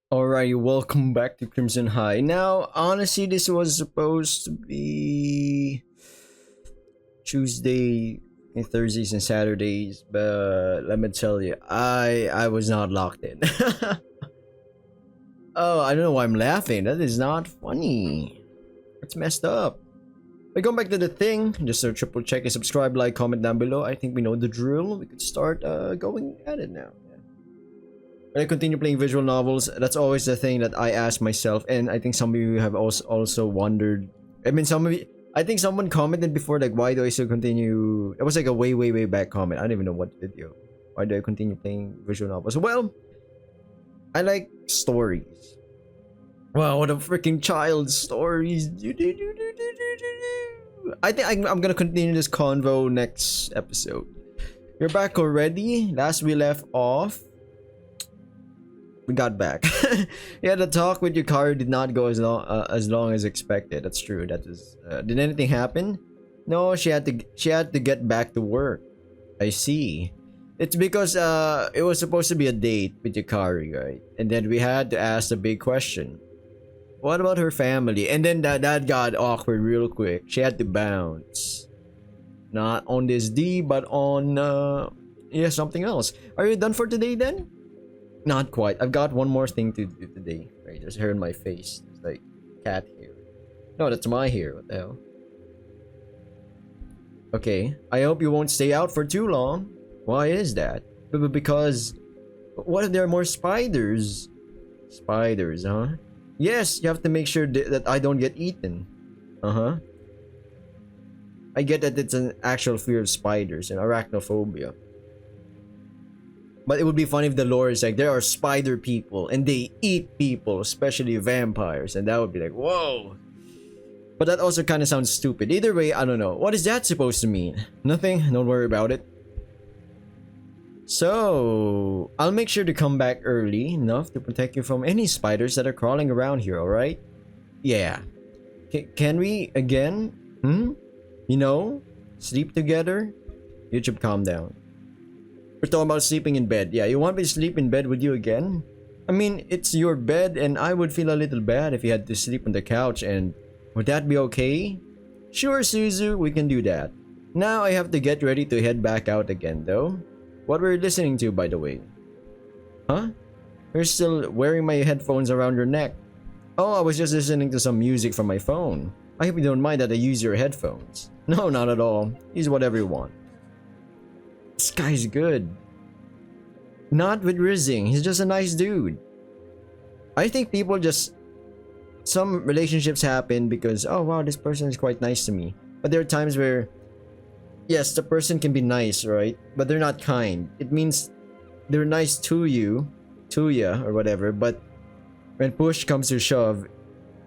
Alright, welcome back to Crimson High. Now, honestly, this was supposed to be Tuesday, and Thursdays, and Saturdays, but let me tell you, I was not locked in. Oh, I don't know why I'm laughing. That is not funny. It's messed up. But going back to the thing, just a triple check and subscribe, like, comment down below. I think we know the drill. We could start going at it now. When I continue playing visual novels, that's always the thing that I ask myself, and I think some of you have also wondered. I mean, I think someone commented before, like, why do I still continue? It was like a way back comment. I don't even know what video. Why do I continue playing visual novels? Well, I like stories. Wow, what a freaking child stories. I think I'm gonna continue this convo next episode. You're back already? Last we left off, we got back. Yeah, the talk with your car did not go as long as expected. That's true. That is. Did anything happen? No, she had to get back to work. I see. It's because it was supposed to be a date with Yukari, right? And then we had to ask the big question. What about her family? And then that got awkward real quick. She had to bounce. Not on this D, but on yeah, something else. Are you done for today then? Not quite. I've got one more thing to do today. Right, there's hair in my face. It's like cat hair. No, that's my hair. What the hell? Okay. I hope you won't stay out for too long. Why is that? Because what if there are more spiders? Spiders, huh? Yes, you have to make sure that I don't get eaten. Uh-huh. I get that it's an actual fear of spiders and arachnophobia. But it would be funny if the lore is like there are spider people and they eat people, especially vampires, and that would be like, whoa. But that also kind of sounds stupid. Either way, I don't know. What is that supposed to mean? Nothing. Don't worry about it. So, I'll make sure to come back early enough to protect you from any spiders that are crawling around here, alright? Yeah. Can we again? You know? Sleep together? YouTube, calm down. We're talking about sleeping in bed. Yeah, you want me to sleep in bed with you again? I mean, it's your bed and I would feel a little bad if you had to sleep on the couch, and would that be okay? Sure, Suzu, we can do that. Now I have to get ready to head back out again though. What were you listening to, by the way? Huh? You're still wearing my headphones around your neck. Oh, I was just listening to some music from my phone. I hope you don't mind that I use your headphones. No, not at all. Use whatever you want. This guy's good. Not with Rizzing. He's just a nice dude. I think people just... Some relationships happen because, oh wow, this person is quite nice to me. But there are times where... Yes, the person can be nice, right? But they're not kind. It means they're nice to you, or whatever, but when push comes to shove,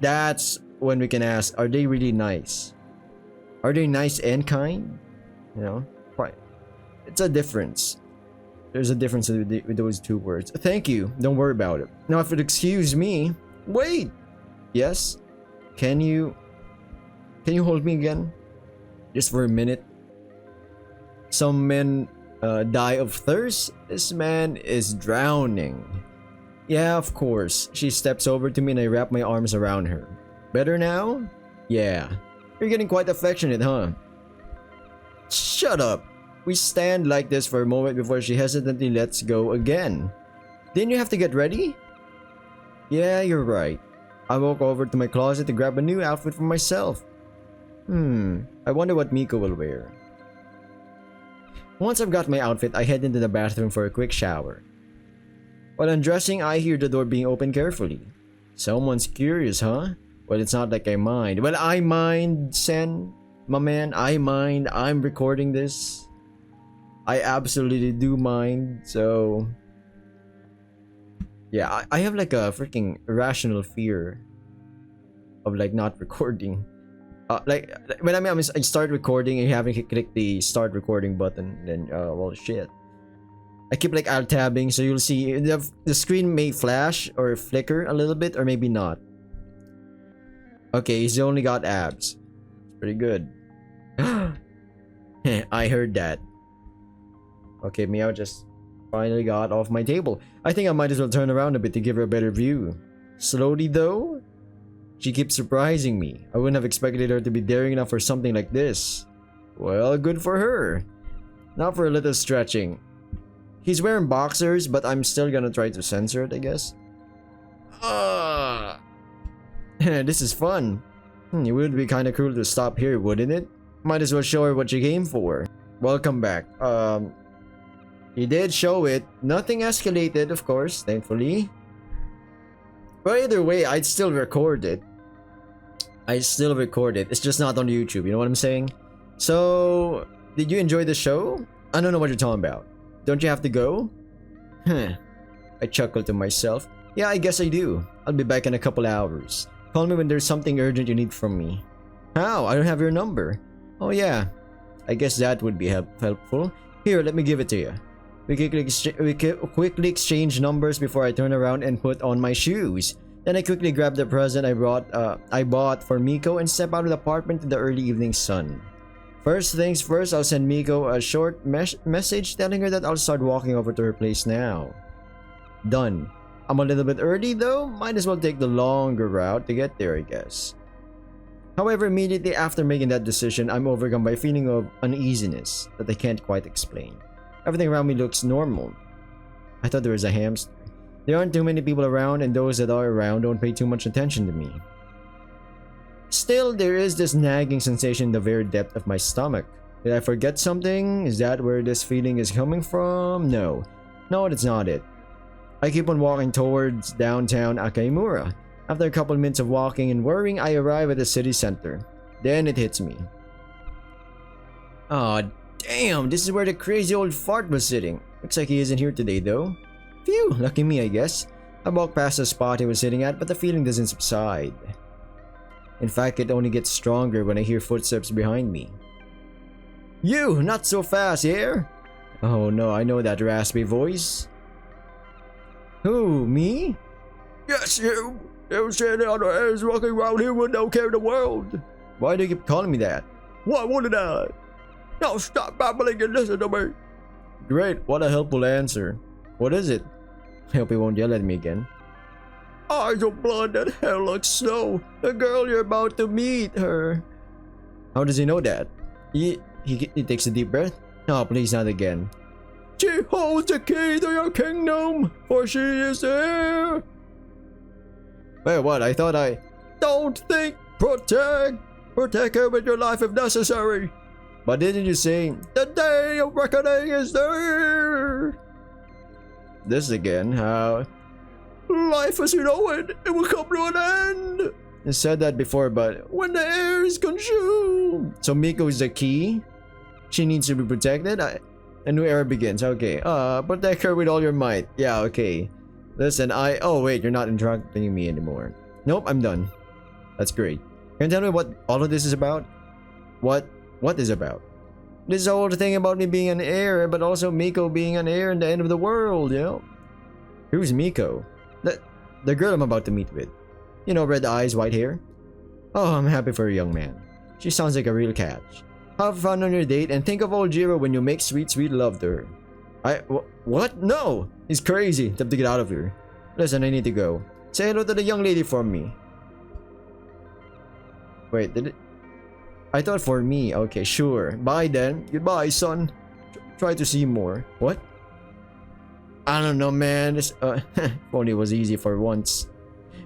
that's when we can ask, are they really nice? Are they nice and kind? You know? Quite. It's a difference. There's a difference with those two words. Thank you. Don't worry about it. Now, if you'd excuse me... Wait! Yes? Can you hold me again? Just for a minute? Some men die of thirst. This man is drowning. Yeah, of course. She steps over to me and I wrap my arms around her. Better now? Yeah. You're getting quite affectionate, huh? Shut up. We stand like this for a moment before she hesitantly lets go again. Didn't you have to get ready? Yeah, you're right. I walk over to my closet to grab a new outfit for myself. I wonder what Miko will wear. Once I've got my outfit, I head into the bathroom for a quick shower. While undressing, I hear the door being opened carefully. Someone's curious, huh? Well, it's not like I mind. Well, I mind, Sen. My man, I mind. I'm recording this. I absolutely do mind, so... Yeah, I have like a freaking irrational fear of like not recording. Like when I start recording and you haven't clicked the start recording button, then well shit. I keep like alt tabbing, so you'll see the screen may flash or flicker a little bit, or maybe not. Okay, he's only got abs. Pretty good. I heard that. Okay, Meow just finally got off my table. I think I might as well turn around a bit to give her a better view. Slowly though, she keeps surprising me. I wouldn't have expected her to be daring enough for something like this. Well, good for her. Now for a little stretching. He's wearing boxers, but I'm still gonna try to censor it, I guess. This is fun. It would be kinda cruel to stop here, wouldn't it? Might as well show her what you came for. Welcome back. He did show it. Nothing escalated, of course, thankfully. But either way, I'd still record it. It's just not on YouTube, you know what I'm saying? So, did you enjoy the show? I don't know what you're talking about. Don't you have to go? I chuckled to myself. Yeah, I guess I do. I'll be back in a couple hours. Call me when there's something urgent you need from me. How? I don't have your number. Oh yeah. I guess that would be helpful. Here, let me give it to you. We quickly exchange numbers before I turn around and put on my shoes. Then I quickly grab the present I bought for Miko and step out of the apartment in the early evening sun. First things first, I'll send Miko a short message telling her that I'll start walking over to her place now. Done. I'm a little bit early though, might as well take the longer route to get there, I guess. However, immediately after making that decision, I'm overcome by a feeling of uneasiness that I can't quite explain. Everything around me looks normal. I thought there was a hamster. There aren't too many people around, and those that are around don't pay too much attention to me. Still, there is this nagging sensation in the very depth of my stomach. Did I forget something? Is that where this feeling is coming from? No. No, that's not it. I keep on walking towards downtown Akaimura. After a couple minutes of walking and worrying, I arrive at the city center. Then it hits me. Aw, damn, this is where the crazy old fart was sitting. Looks like he isn't here today though. Phew, lucky me I guess. I walk past the spot he was sitting at, but the feeling doesn't subside. In fact, it only gets stronger when I hear footsteps behind me. You, not so fast here! Oh no, I know that raspy voice. Who, me? Yes, you! You sitting on the ass walking around here with no care in the world. Why do you keep calling me that? Why wouldn't I? Now stop babbling and listen to me. Great, what a helpful answer. What is it? I hope he won't yell at me again. Eyes of blood and hair like snow. The girl you're about to meet, her. How does he know that? He takes a deep breath. No, please not again. She holds the key to your kingdom, for she is here. Wait, what? I thought I... Don't think! Protect! Protect her with your life if necessary! But didn't you say, the day of reckoning is there? This again, how... Life as you know it will come to an end! I said that before, but when the air is consumed... So Miko is the key? She needs to be protected? A new era begins, okay. Protect her with all your might. Yeah, okay. Listen, oh wait, you're not interrupting me anymore. Nope, I'm done. That's great. Can you tell me what all of this is about? What is about? This whole thing about me being an heir, but also Miko being an heir and the end of the world, you know? Who's Miko? The girl I'm about to meet with. You know, red eyes, white hair? Oh, I'm happy for a young man. She sounds like a real catch. Have fun on your date and think of old Jiro when you make sweet, sweet love to her. What? No! He's crazy. Time to get out of here. Listen, I need to go. Say hello to the young lady for me. Wait, did it? I thought for me. Okay, sure. Bye then. Goodbye, son. Try to see more. What? I don't know, man. This, if only it was easy for once.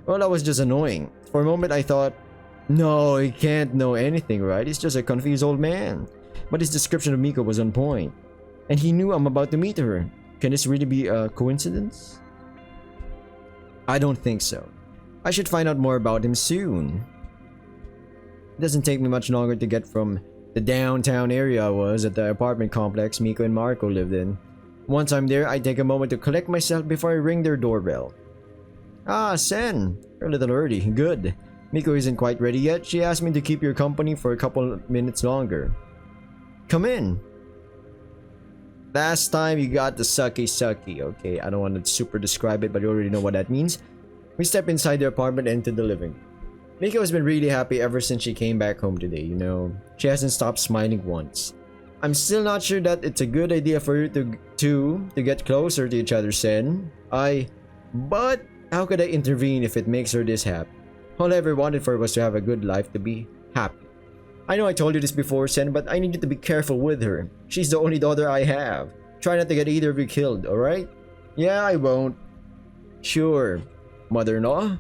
Well, that was just annoying. For a moment, I thought, no, he can't know anything, right? He's just a confused old man. But his description of Miko was on point. And he knew I'm about to meet her. Can this really be a coincidence? I don't think so. I should find out more about him soon. It doesn't take me much longer to get from the downtown area I was at the apartment complex Miko and Marco lived in. Once I'm there, I take a moment to collect myself before I ring their doorbell. Ah, Sen. You're a little early. Good. Miko isn't quite ready yet. She asked me to keep your company for a couple minutes longer. Come in. Last time you got the sucky. Okay, I don't want to super describe it, but you already know what that means. We step inside the apartment and into the living room. Miko has been really happy ever since she came back home today, you know. She hasn't stopped smiling once. I'm still not sure that it's a good idea for you to get closer to each other, Sen. But how could I intervene if it makes her this happy? All I ever wanted for her was to have a good life, to be happy. I know I told you this before, Sen, but I need you to be careful with her. She's the only daughter I have. Try not to get either of you killed, alright? Yeah, I won't. Sure. Mother-in-law?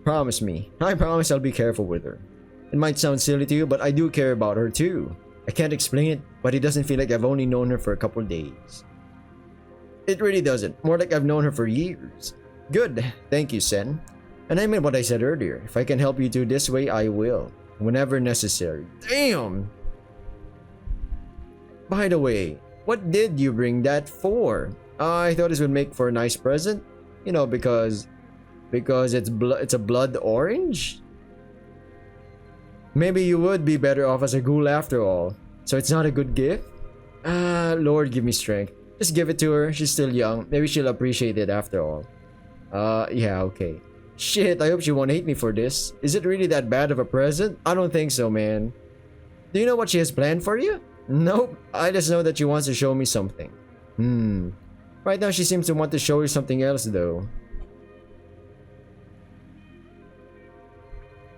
Promise me. I promise I'll be careful with her. It might sound silly to you, but I do care about her too. I can't explain it, but it doesn't feel like I've only known her for a couple days. It really doesn't. More like I've known her for years. Good. Thank you, Sen. And I meant what I said earlier. If I can help you do this way, I will. Whenever necessary. Damn! By the way, what did you bring that for? I thought this would make for a nice present. You know, because it's a blood orange? Maybe you would be better off as a ghoul after all. So it's not a good gift? Lord give me strength. Just give it to her. She's still young. Maybe she'll appreciate it after all. Yeah, okay. Shit, I hope she won't hate me for this. Is it really that bad of a present? I don't think so, man. Do you know what she has planned for you? Nope. I just know that she wants to show me something. Right now she seems to want to show you something else though.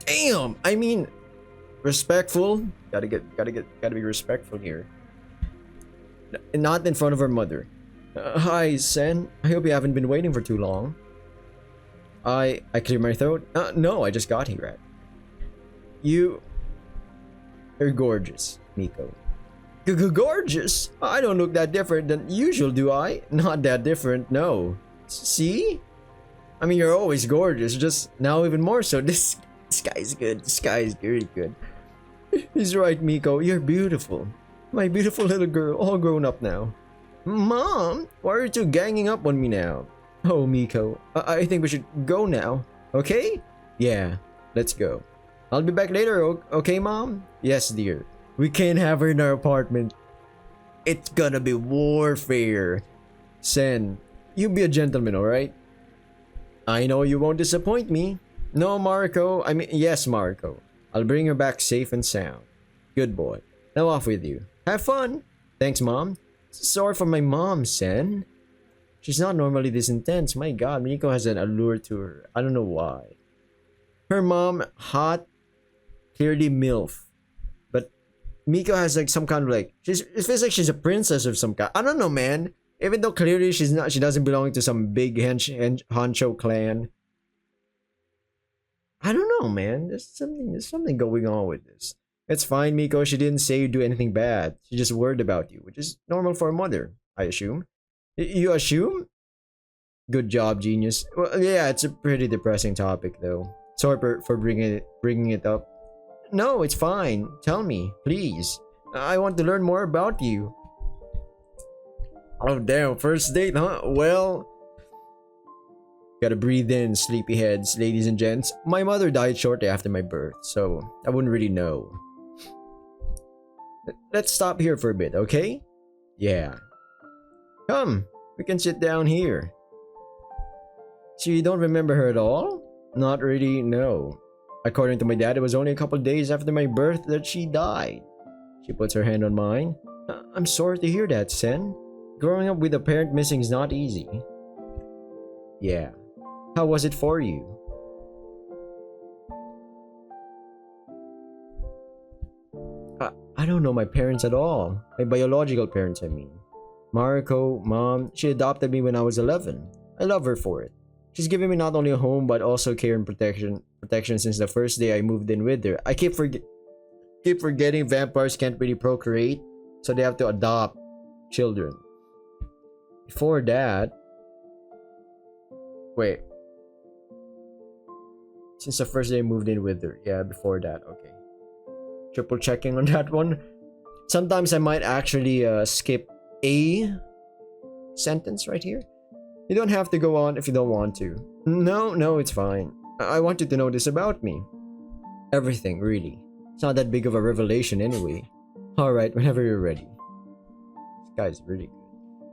Damn! I mean, respectful. Gotta be respectful here. Not in front of her mother. Hi, Sen. I hope you haven't been waiting for too long. I clear my throat. No, I just got here. You're gorgeous, Miko. Gorgeous? I don't look that different than usual, do I? Not that different, no. See? I mean, you're always gorgeous, just now even more so. This guy's good. This guy is very good. He's right, Miko. You're beautiful. My beautiful little girl, all grown up now. Mom, why are you two ganging up on me now? Oh, Miko, I think we should go now. Okay? Yeah, let's go. I'll be back later, okay, Mom? Yes, dear. We can't have her in our apartment. It's gonna be warfare. Sen, you be a gentleman, alright? I know you won't disappoint me. No, Marco. I mean, yes, Marco. I'll bring her back safe and sound. Good boy. Now off with you. Have fun. Thanks, Mom. Sorry for my mom, Sen. She's not normally this intense. My god, Miko has an allure to her. I don't know why. Her mom, hot, clearly MILF. But Miko has like some kind of like, it feels like she's a princess of some kind. I don't know, man. Even though clearly she doesn't belong to some big honcho clan. I don't know, man. There's something going on with this. It's fine, Miko. She didn't say you do anything bad. She just worried about you, which is normal for a mother, I assume. You assume? Good job, genius. Well, yeah, it's a pretty depressing topic, though. Sorry for bringing it up. No, it's fine. Tell me, please. I want to learn more about you. Oh, damn. First date, huh? Well, gotta breathe in, sleepyheads, ladies and gents. My mother died shortly after my birth, so I wouldn't really know. Let's stop here for a bit, okay? Yeah. Come, we can sit down here. So you don't remember her at all? Not really, no. According to my dad, it was only a couple days after my birth that she died. She puts her hand on mine. I'm sorry to hear that, Sen. Growing up with a parent missing is not easy. Yeah. How was it for you? I don't know my parents at all. My biological parents, I mean. Mariko, Mom, she adopted me when I was 11. I love her for it. She's given me not only a home but also care and protection since the first day I moved in with her. I keep forgetting vampires can't really procreate, so they have to adopt children. Before that, wait. Since the first day I moved in with her. Yeah, before that. Okay. Triple checking on that one. Sometimes I might actually skip a sentence right here. You don't have to go on if you don't want to. No, it's fine. I want you to know this about me. Everything, really. It's not that big of a revelation anyway. Alright, whenever you're ready. This guy's really good.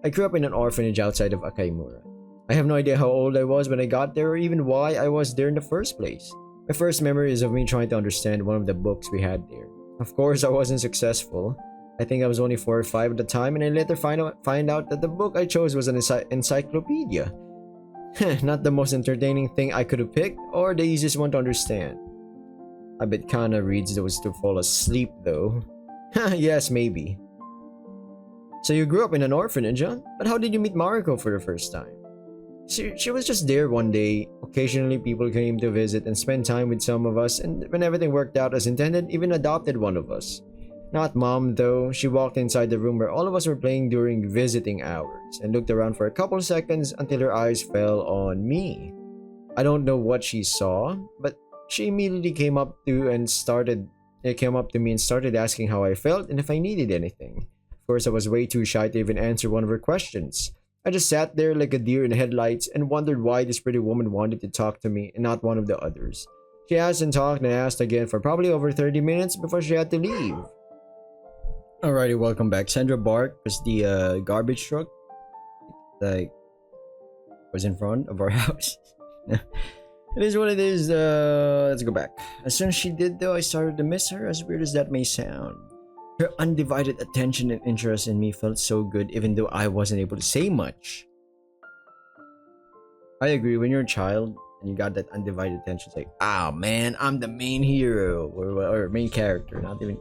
I grew up in an orphanage outside of Akaimura. I have no idea how old I was when I got there or even why I was there in the first place. My first memory is of me trying to understand one of the books we had there. Of course, I wasn't successful. I think I was only 4 or 5 at the time, and I later find out that the book I chose was an encyclopedia. Not the most entertaining thing I could have picked, or the easiest one to understand. I bet Kana reads those to fall asleep though. Yes, maybe. So you grew up in an orphanage, huh? But how did you meet Mariko for the first time? She was just there one day. Occasionally people came to visit and spend time with some of us, and when everything worked out as intended, even adopted one of us. Not mom though. She walked inside the room where all of us were playing during visiting hours and looked around for a couple seconds until her eyes fell on me. I don't know what she saw, but she immediately came up to me and started asking how I felt and if I needed anything. Of course, I was way too shy to even answer one of her questions. I just sat there like a deer in headlights and wondered why this pretty woman wanted to talk to me and not one of the others. She asked and talked and asked again for probably over 30 minutes before she had to leave. Alrighty, welcome back. Sandra Bark was the garbage truck. Like, was in front of our house. It is what it is. Let's go back. As soon as she did though, I started to miss her, as weird as that may sound. Her undivided attention and interest in me felt so good, even though I wasn't able to say much. I agree, when you're a child and you got that undivided attention, it's like, ah man, I'm the main hero, or main character, not even...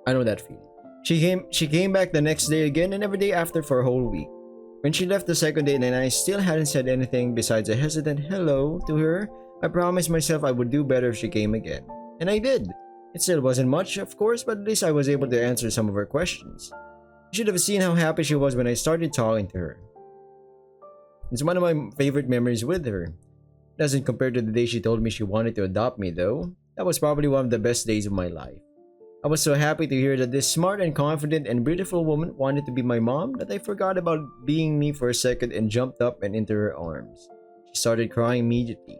I know that feeling. She came back the next day again and every day after for a whole week. When she left the second day and I still hadn't said anything besides a hesitant hello to her, I promised myself I would do better if she came again. And I did. It still wasn't much, of course, but at least I was able to answer some of her questions. You should have seen how happy she was when I started talking to her. It's one of my favorite memories with her. Doesn't compare to the day she told me she wanted to adopt me though. That was probably one of the best days of my life. I was so happy to hear that this smart and confident and beautiful woman wanted to be my mom that I forgot about being me for a second and jumped up and into her arms. She started crying immediately.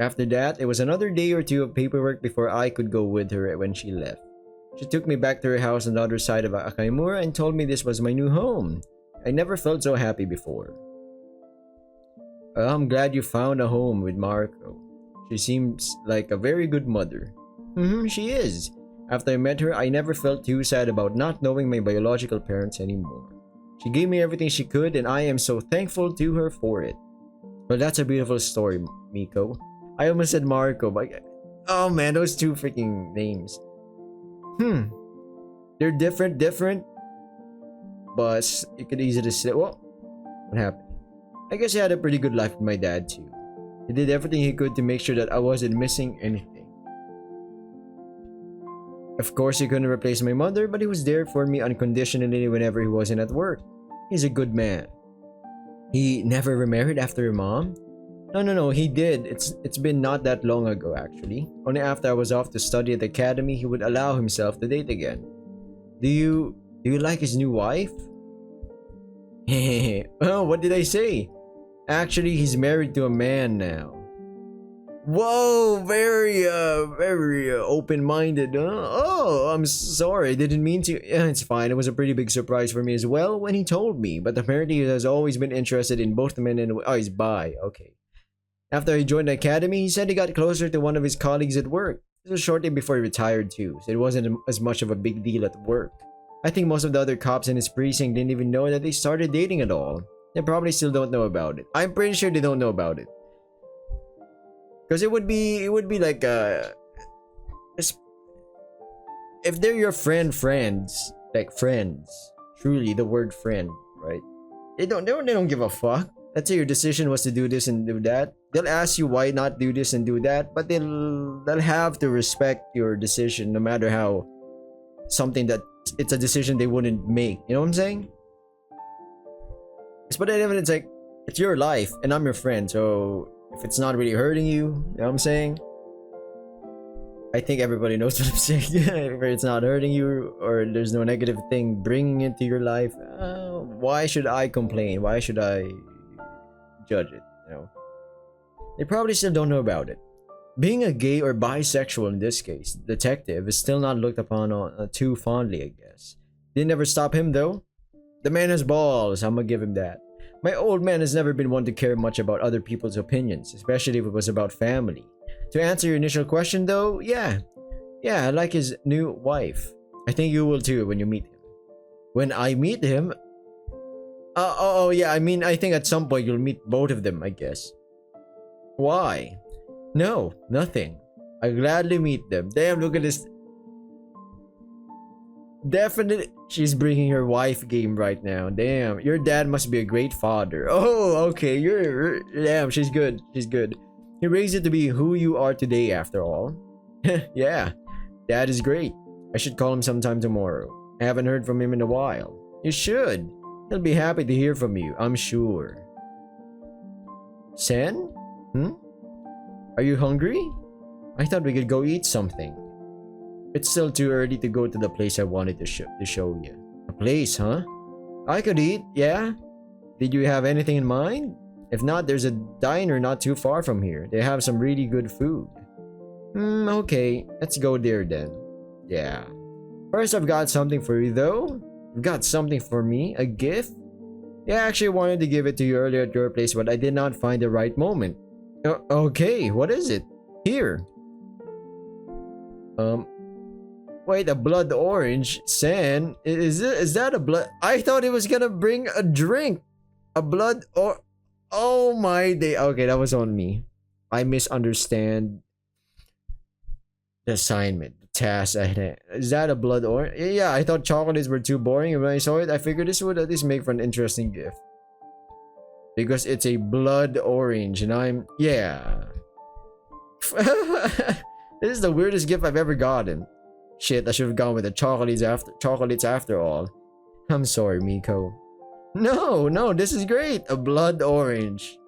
After that, it was another day or two of paperwork before I could go with her when she left. She took me back to her house on the other side of Akaimura and told me this was my new home. I never felt so happy before. I'm glad you found a home with Mariko. She seems like a very good mother. She is. After I met her, I never felt too sad about not knowing my biological parents anymore. She gave me everything she could and I am so thankful to her for it. Well, that's a beautiful story, Miko. I almost said Mariko, but oh man, those two freaking names. They're different, but you could easily say, well, what happened? I guess I had a pretty good life with my dad too. He did everything he could to make sure that I wasn't missing anything. Of course, he couldn't replace my mother, but he was there for me unconditionally whenever he wasn't at work. He's a good man. He never remarried after your mom? No, he did. It's been not that long ago, actually. Only after I was off to study at the academy, he would allow himself to date again. Do you like his new wife? Oh, what did I say? Actually, he's married to a man now. Whoa, very open-minded. Oh, I'm sorry. I didn't mean to. Yeah, it's fine. It was a pretty big surprise for me as well when he told me. But apparently he has always been interested in both men and... Oh, he's bi. Okay. After he joined the academy, he said he got closer to one of his colleagues at work. This was shortly before he retired too, so it wasn't as much of a big deal at work. I think most of the other cops in his precinct didn't even know that they started dating at all. They probably still don't know about it. I'm pretty sure they don't know about it. Because it would be like if they're your friends, like friends, truly the word friend, right? They don't give a fuck. Let's say your decision was to do this and do that. They'll ask you why not do this and do that, but they'll have to respect your decision no matter how something that it's a decision they wouldn't make. You know what I'm saying? But then it's like, it's your life and I'm your friend, so if it's not really hurting you, you know what I'm saying? I think everybody knows what I'm saying. If it's not hurting you or there's no negative thing bringing into your life, why should I complain? Why should I judge it? You know, they probably still don't know about it. Being a gay or bisexual in this case, detective is still not looked upon too fondly, I guess. Didn't ever stop him though. The man has balls, I'm gonna give him that. My old man has never been one to care much about other people's opinions, especially if it was about family. To answer your initial question though, yeah, I like his new wife. I think you will too when you meet him. When I meet him? Oh, yeah, I mean, I think at some point you'll meet both of them, I guess. Why? No, nothing. I gladly meet them. Damn, look at this. Definitely, she's bringing her wife game right now. Damn, your dad must be a great father. Oh, okay, damn, she's good. She's good. He raised you to be who you are today, after all. Yeah, dad is great. I should call him sometime tomorrow. I haven't heard from him in a while. You should. He'll be happy to hear from you, I'm sure. Sen? Are you hungry? I thought we could go eat something. It's still too early to go to the place I wanted to show you. A place, huh? I could eat, yeah? Did you have anything in mind? If not, there's a diner not too far from here. They have some really good food. Okay. Let's go there then. Yeah. First, I've got something for you though. You've got something for me? A gift? Yeah, I actually wanted to give it to you earlier at your place, but I did not find the right moment. Okay, what is it? Here. Wait, a blood orange? San? Is that a blood? I thought it was gonna bring a drink. A blood or... Oh my day. Okay, that was on me. I misunderstand the assignment, the task I had. Is that a blood orange? Yeah, I thought chocolates were too boring, and when I saw it, I figured this would at least make for an interesting gift. Because it's a blood orange, and I'm... Yeah. This is the weirdest gift I've ever gotten. Shit, I should have gone with the chocolates after all. I'm sorry, Miko. No, this is great. A blood orange.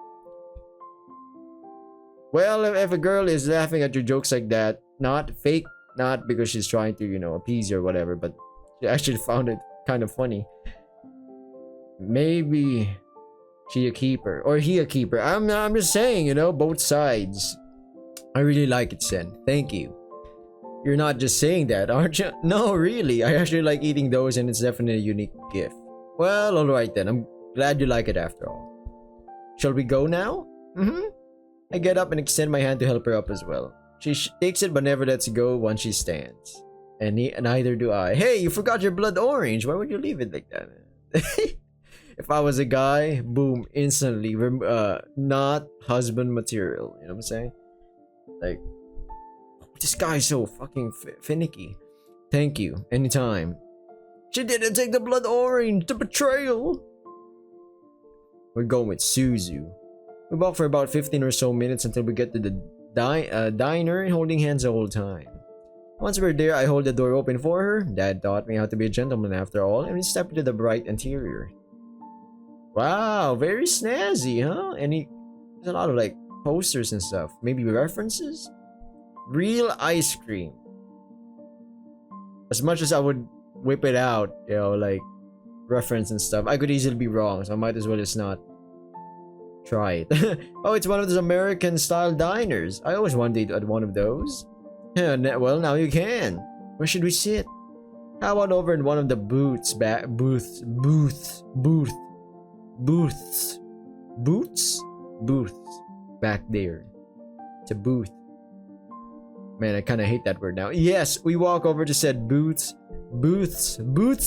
Well, if a girl is laughing at your jokes like that, not fake, not because she's trying to, appease you or whatever, but she actually found it kind of funny. Maybe she a keeper or he a keeper. I'm just saying, both sides. I really like it, Sen. Thank you. You're not just saying that, aren't you? No, really. I actually like eating those, and it's definitely a unique gift. Well, alright then. I'm glad you like it after all. Shall we go now? I get up and extend my hand to help her up as well. She takes it but never lets go once she stands. And neither do I. Hey, you forgot your blood orange. Why would you leave it like that? If I was a guy, boom, instantly. Not husband material. You know what I'm saying? Like, this guy's so fucking finicky. Thank you. Anytime. She didn't take the blood orange. The betrayal. We're going with Suzu. We walk for about 15 or so minutes until we get to the diner, holding hands the whole time. Once we're there, I hold the door open for her. Dad taught me how to be a gentleman after all, and we step into the bright interior. Wow, very snazzy, huh? There's a lot of like posters and stuff. Maybe references? Real ice cream. As much as I would whip it out, like reference and stuff, I could easily be wrong, so I might as well just not try it. Oh, it's one of those American style diners. I always wanted to eat at one of those. Yeah, well, now you can. Where should we sit? How about over in one of the booths back there. It's a booth. Man, I kind of hate that word now. Yes, we walk over to said booths. What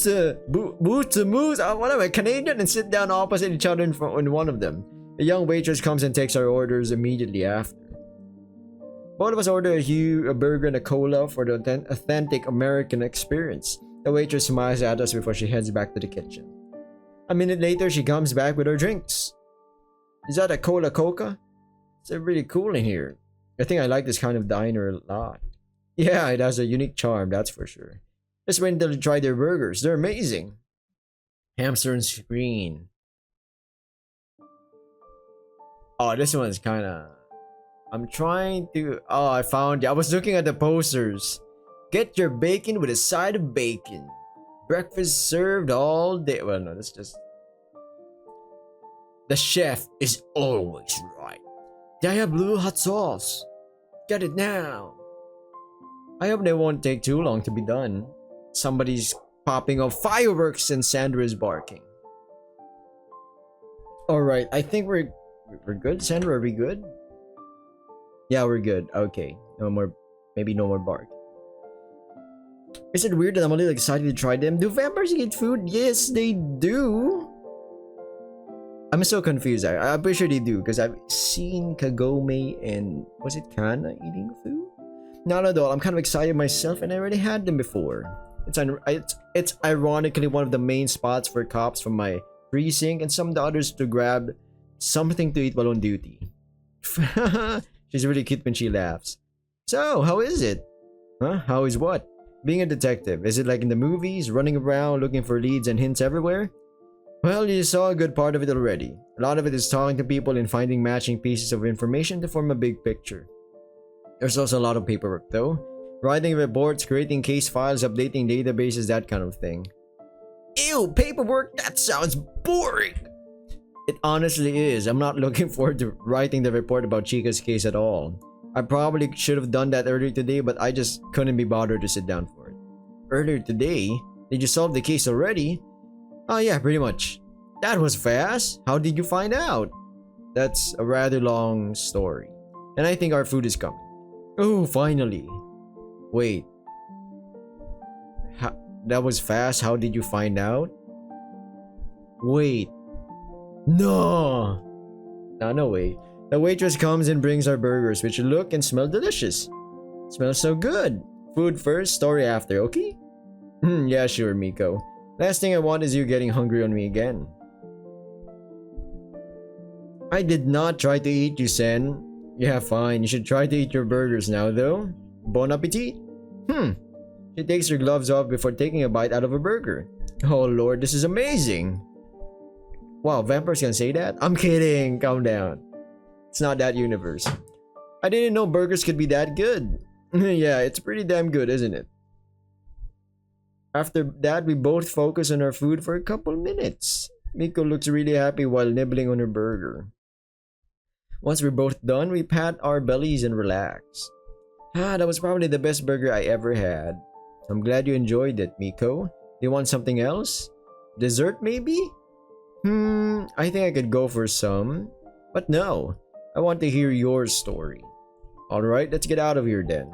am I, Canadian? And sit down opposite each other in one of them. A young waitress comes and takes our orders immediately after. Both of us order a burger and a cola for the authentic American experience. The waitress smiles at us before she heads back to the kitchen. A minute later, she comes back with our drinks. Is that a cola coca? It's really cool in here. I think I like this kind of diner a lot. Yeah, it has a unique charm, that's for sure. Just wait until you try their burgers. They're amazing. Hamster and screen. Oh, this one's kind of... I'm trying to... Oh, I found it. I was looking at the posters. Get your bacon with a side of bacon. Breakfast served all day. Well, no, that's just... The chef is always right. Diablo hot sauce. Get it now. I hope they won't take too long to be done. Somebody's popping off fireworks and Sandra is barking. Alright, I think we're good. Sandra, are we good? Yeah, we're good. Okay. No more, maybe no more bark. Is it weird that I'm a little excited to try them? Do vampires eat food? Yes, they do. I'm so confused. I'm pretty sure they do because I've seen Kagome and was it Kana eating food? Not at all. I'm kind of excited myself, and I already had them before. It's ironically one of the main spots for cops from my precinct and some of the others to grab something to eat while on duty. She's really cute when she laughs. So, how is it? Huh? How is what? Being a detective. Is it like in the movies, running around looking for leads and hints everywhere? Well, you saw a good part of it already. A lot of it is talking to people and finding matching pieces of information to form a big picture. There's also a lot of paperwork though. Writing reports, creating case files, updating databases, that kind of thing. Ew, paperwork? That sounds boring! It honestly is. I'm not looking forward to writing the report about Chica's case at all. I probably should have done that earlier today, but I just couldn't be bothered to sit down for it. Earlier today? Did you solve the case already? Oh yeah, pretty much. That was fast. How did you find out? That's a rather long story. And I think our food is coming. Oh, finally. Wait. That was fast. How did you find out? Wait. No. No way. The waitress comes and brings our burgers, which look and smell delicious. Smells so good. Food first, story after, okay? Yeah, sure, Miko. Last thing I want is you getting hungry on me again. I did not try to eat you, Sen. Yeah, fine. You should try to eat your burgers now, though. Bon appetit. She takes her gloves off before taking a bite out of a burger. Oh lord, this is amazing. Wow, vampires can say that? I'm kidding. Calm down. It's not that universe. I didn't know burgers could be that good. Yeah, it's pretty damn good, isn't it? After that, we both focus on our food for a couple minutes. Miko looks really happy while nibbling on her burger. Once we're both done, we pat our bellies and relax. That was probably the best burger I ever had. I'm glad you enjoyed it, Miko. Do you want something else? Dessert, maybe? I think I could go for some. But no, I want to hear your story. Alright, let's get out of here then.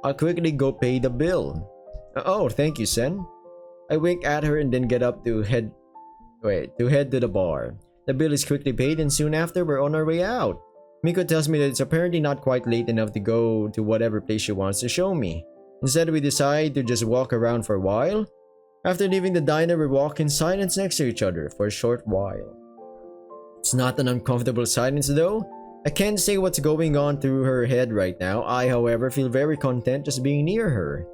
I'll quickly go pay the bill. Oh, thank you, Sen. I wink at her and then get up to head to the bar. The bill is quickly paid and soon after we're on our way out. Miko tells me that it's apparently not quite late enough to go to whatever place she wants to show me. Instead, we decide to just walk around for a while. After leaving the diner, we walk in silence next to each other for a short while. It's not an uncomfortable silence though. I can't say what's going on through her head right now. I, however, feel very content just being near her.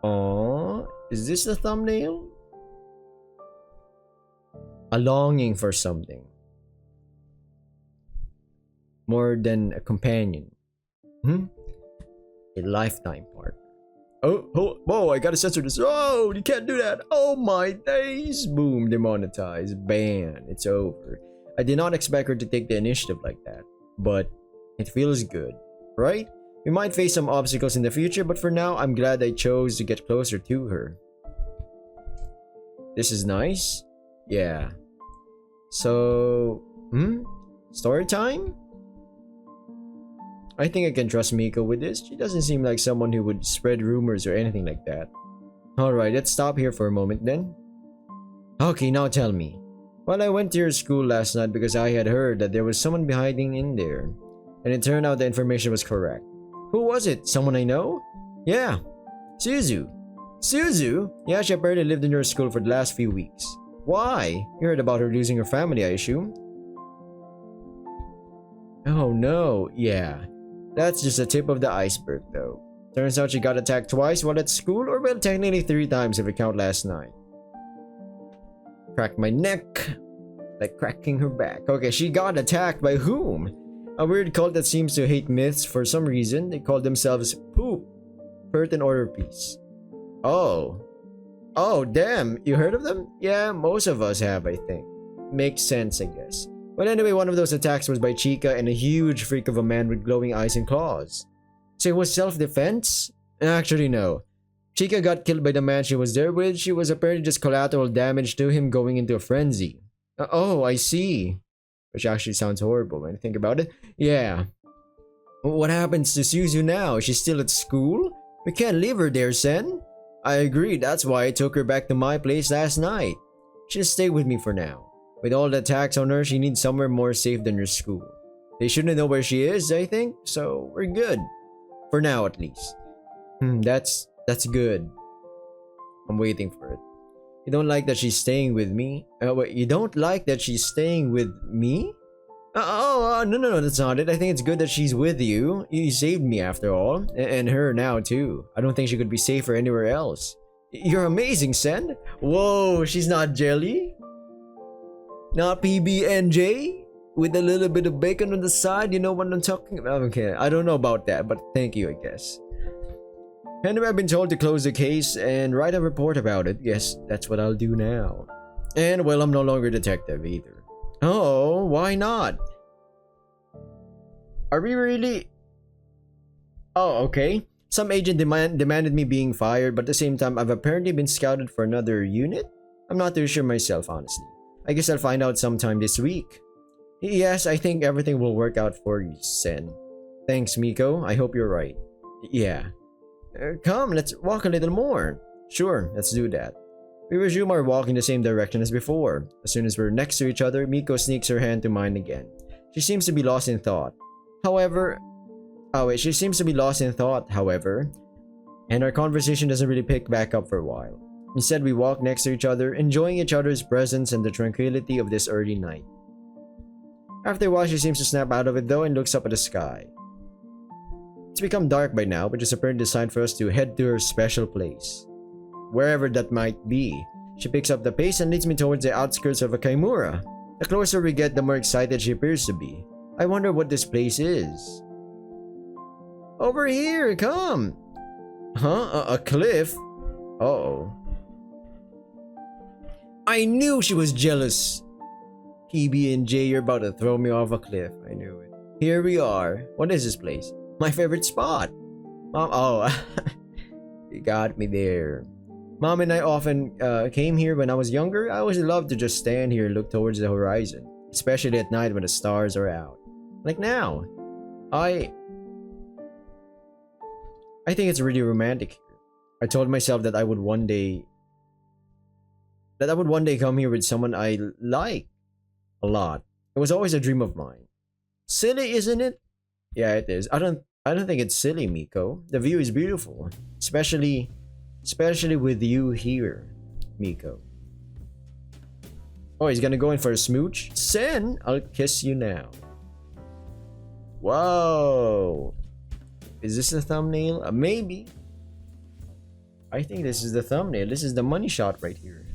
Aww, is this the thumbnail? A longing for something. More than a companion. A lifetime partner. Oh, whoa, I gotta censor this. Oh, you can't do that. Oh my days. Boom, demonetized. Ban. It's over. I did not expect her to take the initiative like that. But it feels good, right? We might face some obstacles in the future, but for now, I'm glad I chose to get closer to her. This is nice. Yeah. So, story time? I think I can trust Miko with this. She doesn't seem like someone who would spread rumors or anything like that. Alright, let's stop here for a moment then. Okay, now tell me. Well, I went to your school last night because I had heard that there was someone hiding in there. And it turned out the information was correct. Who was it? Someone I know? Yeah. Suzu. Suzu? Yeah, she apparently lived in your school for the last few weeks. Why? You heard about her losing her family, I assume? Oh no, yeah. That's just the tip of the iceberg though. Turns out she got attacked twice while at school, or well, technically 3 times if we count last night. Crack my neck. Like cracking her back. Okay, she got attacked by whom? A weird cult that seems to hate myths for some reason. They call themselves Poop. Pert and Order Peace. Oh. Oh, damn. You heard of them? Yeah, most of us have, I think. Makes sense, I guess. But anyway, one of those attacks was by Chica and a huge freak of a man with glowing eyes and claws. So it was self-defense? Actually, no. Chica got killed by the man she was there with. She was apparently just collateral damage to him going into a frenzy. Oh, I see. Which actually sounds horrible when you think about it. Yeah. What happens to Suzu now? She's still at school? We can't leave her there, Sen. I agree, that's why I took her back to my place last night. She'll stay with me for now. With all the attacks on her, she needs somewhere more safe than her school. They shouldn't know where she is, I think, so we're good. For now, at least. That's good. I'm waiting for it. You don't like that she's staying with me? Wait, you don't like that she's staying with me? No, that's not it. I think it's good that she's with you. You saved me after all. And her now, too. I don't think she could be safer anywhere else. You're amazing, Sen. Whoa, she's not jelly? Not PB&J? With a little bit of bacon on the side? You know what I'm talking about? Okay, I don't know about that, but thank you, I guess. Anyway, I've been told to close the case and write a report about it. Yes, that's what I'll do now. And, well, I'm no longer a detective either. Oh, why not? Are we really? Oh, okay. Some agent demanded me being fired, but at the same time, I've apparently been scouted for another unit? I'm not too sure myself, honestly. I guess I'll find out sometime this week. Yes, I think everything will work out for you, Sen. Thanks, Miko. I hope you're right. Yeah. Come, let's walk a little more. Sure, let's do that. We resume our walk in the same direction as before. As soon as we're next to each other, Miko sneaks her hand to mine again. She seems to be lost in thought. However, and our conversation doesn't really pick back up for a while. Instead, we walk next to each other, enjoying each other's presence and the tranquility of this early night. After a while, she seems to snap out of it though and looks up at the sky. It's become dark by now, which is apparently a sign for us to head to her special place. Wherever that might be, she picks up the pace and leads me towards the outskirts of a Kaimura. The closer we get, the more excited she appears to be. I wonder what this place is. Over here, come! Huh? A cliff? Uh-oh. I knew she was jealous! PB&J, you're about to throw me off a cliff. I knew it. Here we are. What is this place? My favorite spot. Mom, oh, you got me there. Mom and I often came here when I was younger. I always loved to just stand here and look towards the horizon, especially at night when the stars are out. Like now. I think it's really romantic here. I told myself that I would one day come here with someone I like a lot. It was always a dream of mine. Silly, isn't it? Yeah, it is. I don't think it's silly, Miko. The view is beautiful, especially with you here, Miko. Oh, he's gonna go in for a smooch? Sen, I'll kiss you now. Whoa. Is this the thumbnail? Maybe. I think this is the thumbnail. This is the money shot right here.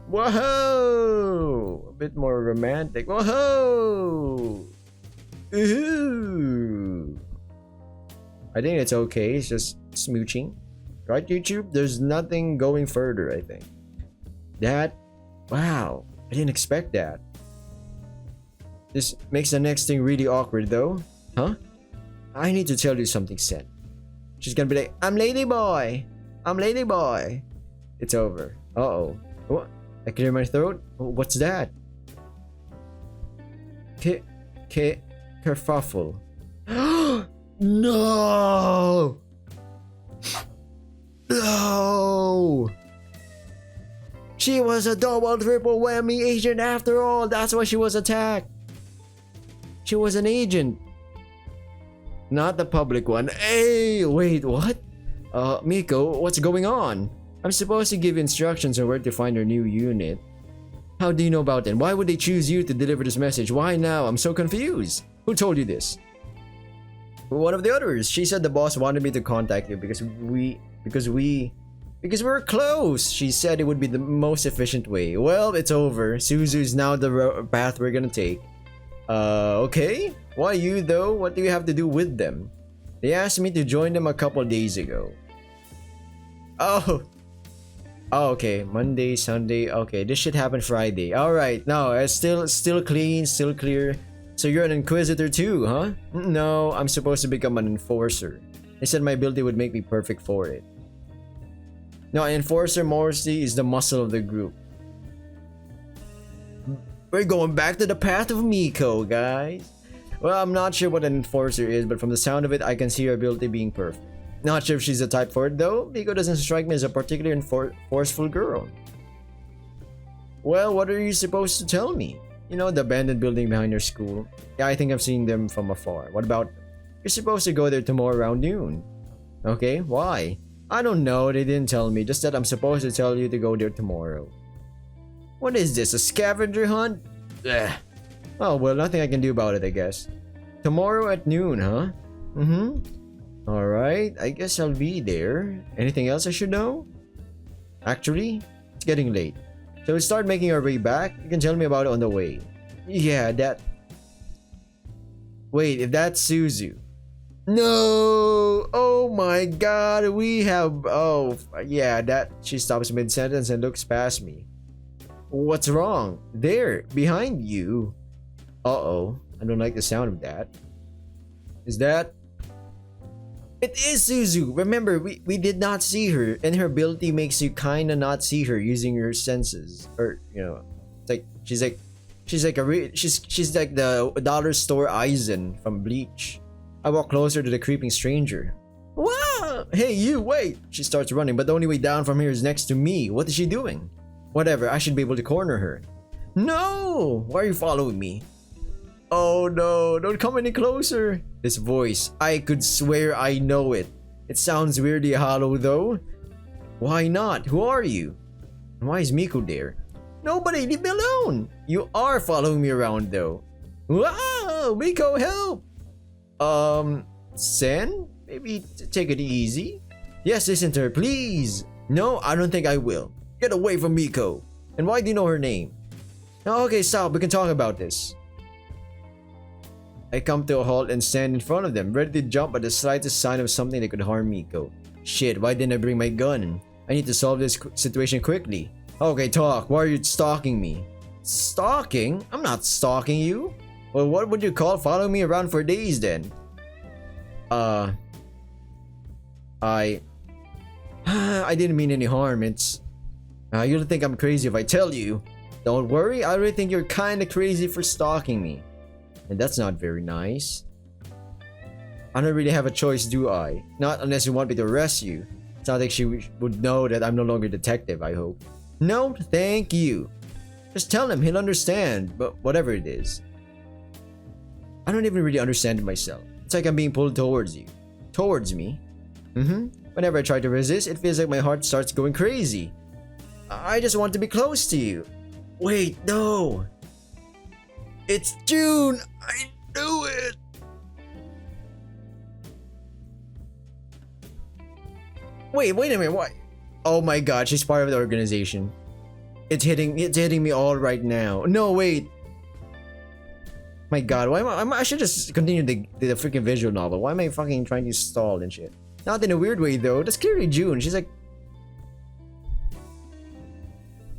Whoa! A bit more romantic. Whoa! Ooh! I think it's okay. It's just smooching. Right, YouTube? There's nothing going further, I think. That... Wow. I didn't expect that. This makes the next thing really awkward, though. Huh? I need to tell you something, Sen. She's gonna be like, I'm Ladyboy! I'm Ladyboy! It's over. Uh-oh. What? I clear my throat? What's that? Kerfuffle. No! No! She was a double triple whammy agent after all. That's why she was attacked. She was an agent. Not the public one. Hey, wait, what? Miko, what's going on? I'm supposed to give instructions on where to find her new unit. How do you know about it? Why would they choose you to deliver this message? Why now? I'm so confused. Who told you this? One of the others. She said the boss wanted me to contact you because we're close. She said it would be the most efficient way. Well, it's over. Suzu's now the path we're gonna take. Okay. Why you though? What do you have to do with them? They asked me to join them a couple days ago. Oh, okay. Monday, Sunday. Okay, this shit happened Friday. All right. No, it's still clean, still clear. So you're an inquisitor too, huh? No, I'm supposed to become an enforcer. They said my ability would make me perfect for it. No, an enforcer mostly is the muscle of the group. We're going back to the path of Miko, guys. Well, I'm not sure what an enforcer is, but from the sound of it, I can see her ability being perfect. Not sure if she's the type for it though. Miko doesn't strike me as a particularly forceful girl. Well, what are you supposed to tell me? You know, the abandoned building behind your school. Yeah, I think I've seen them from afar. What about... You're supposed to go there tomorrow around noon. Okay, why? I don't know, they didn't tell me. Just that I'm supposed to tell you to go there tomorrow. What is this, a scavenger hunt? Ugh. Oh, well, nothing I can do about it, I guess. Tomorrow at noon, huh? Alright, I guess I'll be there. Anything else I should know? Actually, it's getting late. So we start making our way back. You can tell me about it on the way. Yeah, that... Wait, if that's Suzu. No! Oh my god, we have... Oh, yeah, that... She stops mid-sentence and looks past me. What's wrong? There, behind you. Uh-oh, I don't like the sound of that. Is that... It is Suzu! Remember, we did not see her, and her ability makes you kinda not see her using your senses. Or, you know, it's like, she's like the dollar store Aizen from Bleach. I walk closer to the creeping stranger. Wow! Hey, you, wait! She starts running, but the only way down from here is next to me. What is she doing? Whatever, I should be able to corner her. No! Why are you following me? Oh no, don't come any closer. This voice, I could swear I know it. It sounds weirdly hollow though. Why not? Who are you? And why is Miko there? Nobody, leave me alone. You are following me around though. Wow, Miko, help. Sen? Maybe take it easy? Yes, listen to her, please. No, I don't think I will. Get away from Miko. And why do you know her name? Okay, stop, we can talk about this. I come to a halt and stand in front of them, ready to jump at the slightest sign of something that could harm Miko. Shit, why didn't I bring my gun? I need to solve this situation quickly. Okay, talk. Why are you stalking me? Stalking? I'm not stalking you. Well, what would you call following me around for days then? I didn't mean any harm. It's... you'll think I'm crazy if I tell you. Don't worry, I really think you're kinda crazy for stalking me. And that's not very nice. I don't really have a choice, do I? Not unless you want me to arrest you. It's not like she would know that I'm no longer a detective, I hope. No, thank you. Just tell him, he'll understand, but whatever it is. I don't even really understand it myself. It's like I'm being pulled towards you. Towards me? Whenever I try to resist, it feels like my heart starts going crazy. I just want to be close to you. Wait, no. It's June! I knew it! Wait a minute, what? Oh my god, she's part of the organization. It's hitting me all right now. No, wait. My god, why am I should just continue the freaking visual novel. Why am I fucking trying to stall and shit? Not in a weird way though, that's clearly June. She's like...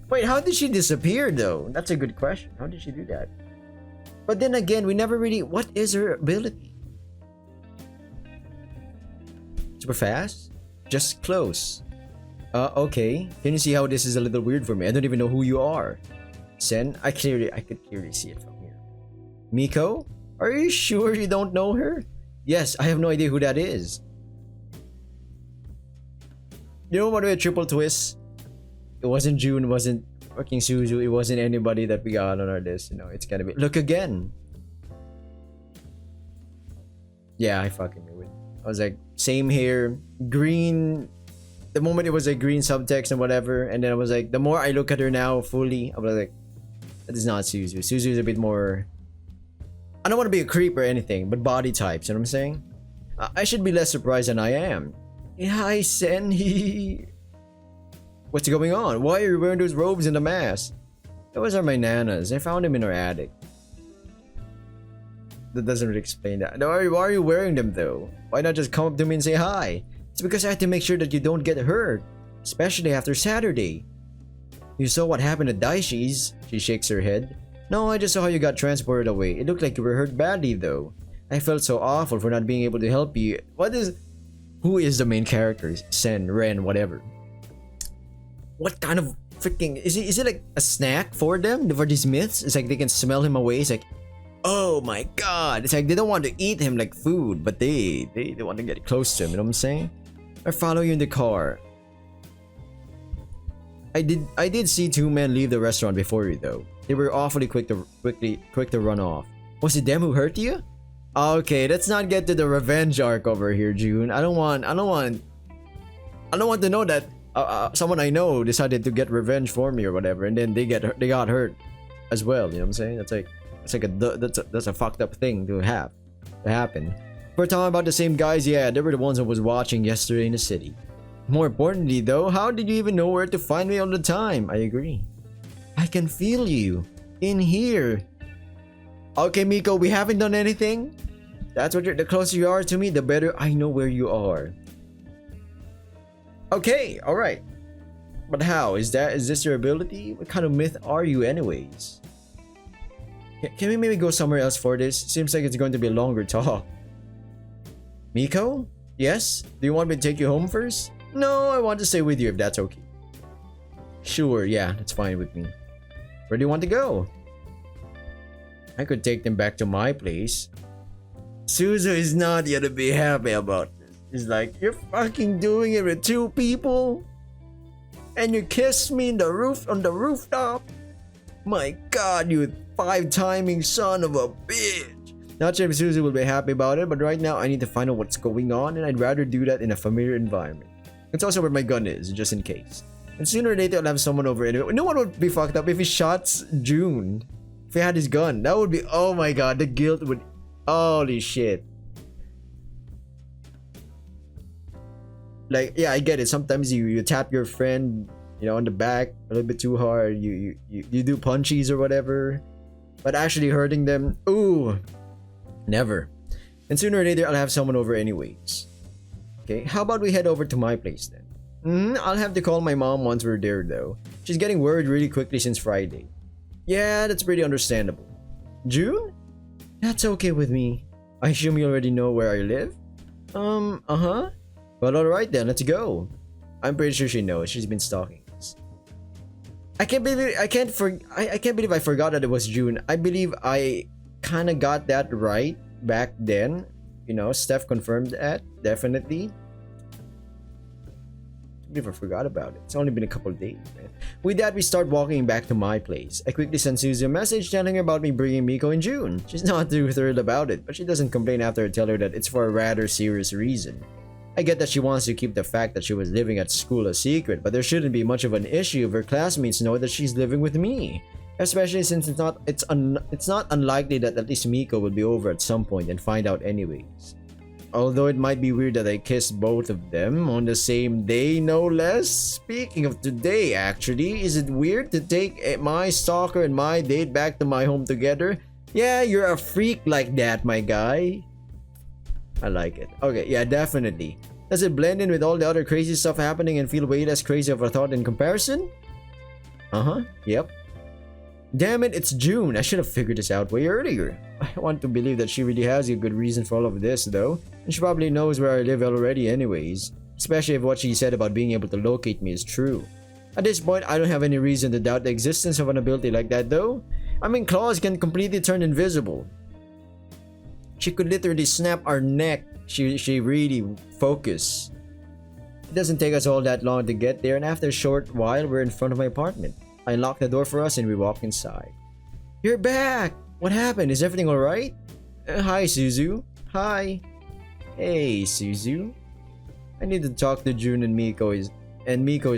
Wait, how did she disappear though? That's a good question. How did she do that? But then again, we never really... What is her ability? Super fast? Just close. Okay. Can you see how this is a little weird for me? I don't even know who you are. Sen, I could clearly see it from here. Miko? Are you sure you don't know her? Yes, I have no idea who that is. You know what, a triple twist? It wasn't June, it wasn't fucking Suzu, it wasn't anybody that we got on our list, you know, it's gonna be... Look again! Yeah, I fucking knew it. I was like, same here, green... The moment it was like green subtext and whatever, and then I was like, the more I look at her now fully, I was like, that is not Suzu. Suzu is a bit more... I don't want to be a creep or anything, but body types, you know what I'm saying? I should be less surprised than I am. Yeah, hi, Sen, What's going on? Why are you wearing those robes and the mask? Those are my nanas. I found them in our attic. That doesn't really explain that. Why are you wearing them though? Why not just come up to me and say hi? It's because I have to make sure that you don't get hurt. Especially after Saturday. You saw what happened at Daishi's? She shakes her head. No, I just saw how you got transported away. It looked like you were hurt badly though. I felt so awful for not being able to help you. Who is the main character? Sen, Ren, whatever. What kind of freaking... Is it like a snack for them? For these myths? It's like they can smell him away. It's like... Oh, Oh my god. It's like they don't want to eat him like food, but they want to get close to him, you know what I'm saying? I follow you in the car. I did see two men leave the restaurant before you though. They were awfully quick to run off. Was it them who hurt you? Okay, let's not get to the revenge arc over here, June. I don't want to know that someone I know decided to get revenge for me or whatever, and then they got hurt as well. You know what I'm saying? That's a fucked up thing to happen. We're talking about the same guys. Yeah, they were the ones I was watching yesterday in the city. More importantly, though, how did you even know where to find me all the time? I agree. I can feel you in here. Okay, Miko, we haven't done anything. That's what the closer you are to me, the better I know where you are. Okay, all right. But how is this your ability? What kind of myth are you, anyways? Can we maybe go somewhere else for this? Seems like it's going to be a longer talk. Miko? Yes? Do you want me to take you home first? No, I want to stay with you if that's okay. Sure, yeah, that's fine with me. Where do you want to go? I could take them back to my place. Suzu is not gonna be happy about this. He's like, you're fucking doing it with two people? And you kissed me on the rooftop? My god, you 5-timing son of a bitch. Not sure if Suzu will be happy about it, but right now I need to find out what's going on, and I'd rather do that in a familiar environment. It's also where my gun is, just in case. And sooner or later I'll have someone over anyway. No one would be fucked up if he shots June. If he had his gun, that would be, oh my god, the guilt would, holy shit. Like, yeah, I get it. Sometimes you tap your friend, you know, on the back a little bit too hard. You do punchies or whatever, but actually hurting them, ooh, never. And sooner or later I'll have someone over anyways. Okay, how about we head over to my place then? I'll have to call my mom once we're there though. She's getting worried really quickly since Friday. Yeah, that's pretty understandable. June? That's okay with me. I assume you already know where I live? Uh-huh. Well, alright then, let's go. I'm pretty sure she knows. She's been stalking us. I can't believe I forgot that it was June. I believe I kind of got that right back then. You know, Steph confirmed that, definitely. I never forgot about it. It's only been a couple of days, man. With that, we start walking back to my place. I quickly send Suzy a message telling her about me bringing Miko in June. She's not too thrilled about it, but she doesn't complain after I tell her that it's for a rather serious reason. I get that she wants to keep the fact that she was living at school a secret, but there shouldn't be much of an issue if her classmates know that she's living with me. Especially since it's not unlikely that at least Miko will be over at some point and find out anyways. Although it might be weird that I kissed both of them on the same day, no less. Speaking of today, actually, is it weird to take my stalker and my date back to my home together? Yeah, you're a freak like that, my guy. I like it. Okay, yeah, definitely. Does it blend in with all the other crazy stuff happening and feel way less crazy of a thought in comparison? Uh-huh, yep. Damn it, it's June. I should have figured this out way earlier. I want to believe that she really has a good reason for all of this, though. And she probably knows where I live already anyways. Especially if what she said about being able to locate me is true. At this point, I don't have any reason to doubt the existence of an ability like that, though. I mean, claws can completely turn invisible. She could literally snap our neck. She really focus. It doesn't take us all that long to get there, and after a short while, we're in front of my apartment. I unlock the door for us and we walk inside. You're back! What happened? Is everything alright? Hi, Suzu. Hi. Hey, Suzu. I need to talk to June and Miko is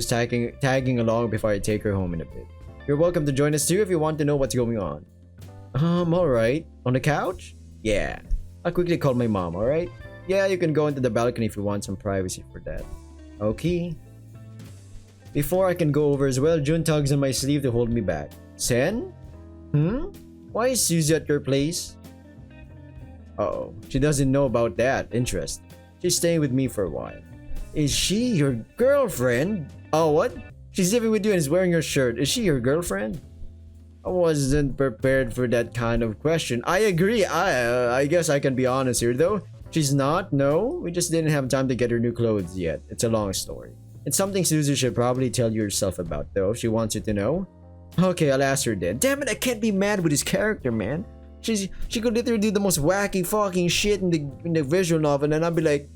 tagging along before I take her home in a bit. You're welcome to join us too if you want to know what's going on. Alright. On the couch? Yeah. I'll quickly call my mom, alright? Yeah, you can go into the balcony if you want some privacy for that. Okay. Before I can go over as well, June tugs on my sleeve to hold me back. Sen? Why is Suzy at your place? Uh-oh. She doesn't know about that. Interest. She's staying with me for a while. Is she your girlfriend? Oh, what? She's living with you and is wearing your shirt. Is she your girlfriend? I wasn't prepared for that kind of question. I agree. I guess I can be honest here, though. She's not. No, we just didn't have time to get her new clothes yet. It's a long story. It's something Suzy should probably tell you herself about, though, if she wants you to know. Okay, I'll ask her then. Damn it, I can't be mad with his character, man. She could literally do the most wacky fucking shit in the visual novel, and I'd be like,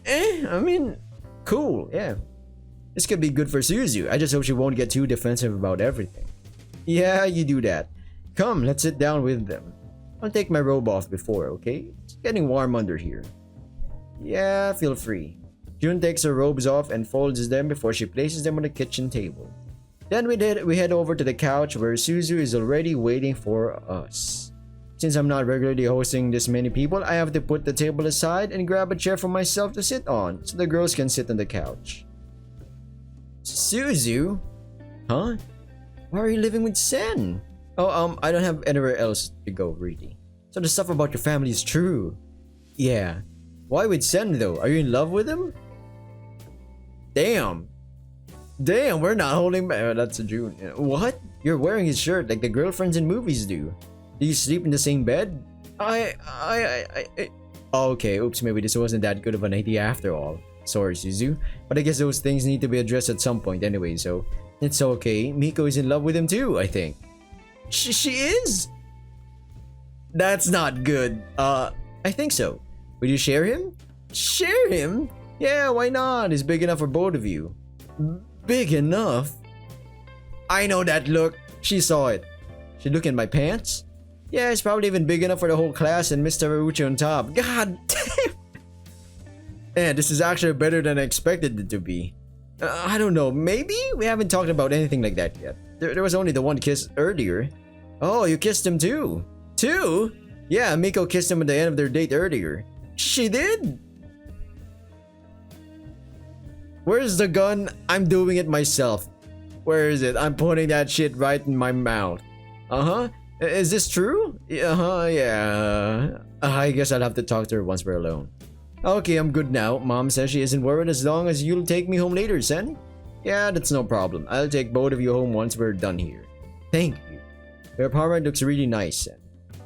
I mean, cool, yeah. This could be good for Suzu. I just hope she won't get too defensive about everything. Yeah, you do that. Come, let's sit down with them. I'll take my robe off before, okay? It's getting warm under here. Yeah, feel free. June takes her robes off and folds them before she places them on the kitchen table. Then we head over to the couch where Suzu is already waiting for us. Since I'm not regularly hosting this many people, I have to put the table aside and grab a chair for myself to sit on so the girls can sit on the couch. Suzu? Huh? Why are you living with Sen? Oh, I don't have anywhere else to go, really. So the stuff about your family is true. Yeah. Why with Sen, though? Are you in love with him? Damn. Damn, we're not holding back. That's a June. What? You're wearing his shirt like the girlfriends in movies do. Do you sleep in the same bed? Okay, oops, maybe this wasn't that good of an idea after all. Sorry, Suzu. But I guess those things need to be addressed at some point anyway, so it's okay. Miko is in love with him too, I think. She is? That's not good. I think so. Will you share him? Share him? Yeah, why not? He's big enough for both of you. Big enough? I know that look. She saw it. She look in my pants? Yeah, it's probably even big enough for the whole class and Mr. Marucci on top. God damn! Man, this is actually better than I expected it to be. I don't know, maybe? We haven't talked about anything like that yet. There was only the one kiss earlier. Oh, you kissed him too? Too? Yeah, Miko kissed him at the end of their date earlier. She did? Where's the gun? I'm doing it myself. Where is it? I'm putting that shit right in my mouth. Uh-huh. Is this true? Uh-huh, yeah. I guess I'll have to talk to her once we're alone. Okay, I'm good now. Mom says she isn't worried as long as you'll take me home later, Sen. Yeah, that's no problem. I'll take both of you home once we're done here. Thank you. Your apartment looks really nice, Sen.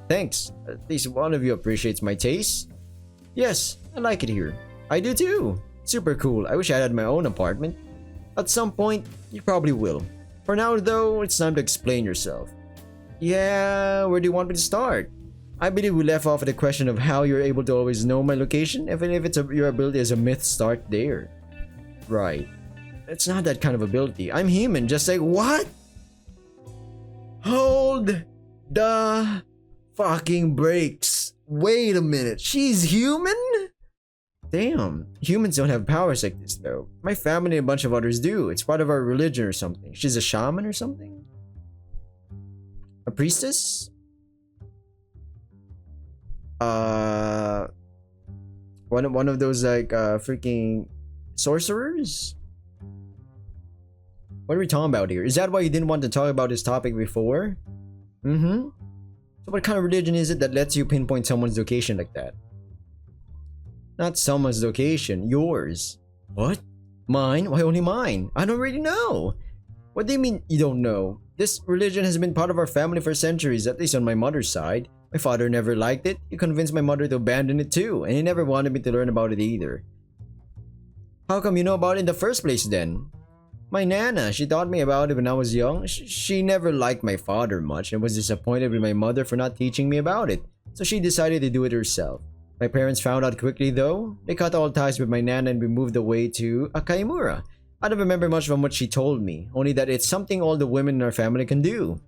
Thanks. At least one of you appreciates my taste. Yes, I like it here. I do too. Super cool. I wish I had my own apartment. At some point, you probably will. For now, though, it's time to explain yourself. Yeah, where do you want me to start? I believe we left off at the question of how you're able to always know my location, even if your ability as a myth start there. Right. It's not that kind of ability. I'm human, just like what? Hold the fucking brakes. Wait a minute. She's human? Damn. Humans don't have powers like this though. My family and a bunch of others do. It's part of our religion or something. She's a shaman or something? A priestess? One of those like freaking sorcerers? What are we talking about here? Is that why you didn't want to talk about this topic before? Mm-hmm. So what kind of religion is it that lets you pinpoint someone's location like that? Not someone's location, yours. What? Mine? Why only mine? I don't really know. What do you mean you don't know? This religion has been part of our family for centuries, at least on my mother's side. My father never liked it. He convinced my mother to abandon it too, and he never wanted me to learn about it either. How come you know about it in the first place then? My nana, she taught me about it when I was young. She never liked my father much and was disappointed with my mother for not teaching me about it, so she decided to do it herself. My parents found out quickly though. They cut all ties with my nana and we moved away to Akaimura. I don't remember much from what she told me, only that it's something all the women in our family can do.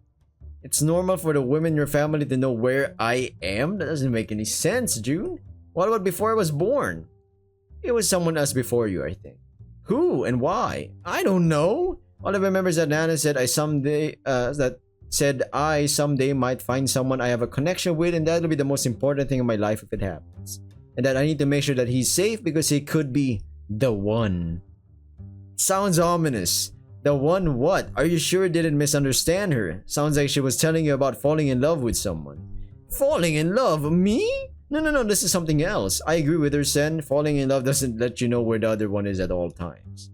It's normal for the women in your family to know where I am? That doesn't make any sense, June. What about before I was born? It was someone else before you, I think. Who and why? I don't know. All I remember is that Nana said I someday might find someone I have a connection with, and that'll be the most important thing in my life if it happens. And that I need to make sure that he's safe because he could be the one. Sounds ominous. The one what? Are you sure you didn't misunderstand her? Sounds like she was telling you about falling in love with someone. Falling in love? Me? No, this is something else. I agree with her, Sen. Falling in love doesn't let you know where the other one is at all times.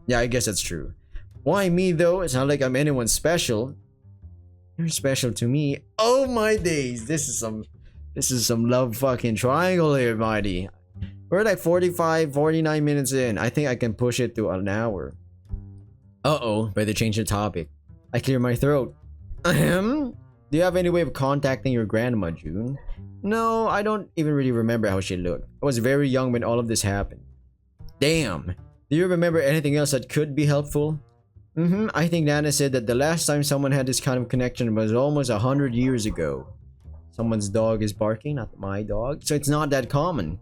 Yeah, I guess that's true. Why me though? It's not like I'm anyone special. You're special to me. Oh my days. This is some love fucking triangle here, Mighty. We're like 49 minutes in. I think I can push it to an hour. Uh-oh, better change the topic. I clear my throat. Ahem. Do you have any way of contacting your grandma, June? No, I don't even really remember how she looked. I was very young when all of this happened. Damn. Do you remember anything else that could be helpful? I think Nana said that the last time someone had this kind of connection was almost 100 years ago. Someone's dog is barking, not my dog, so it's not that common.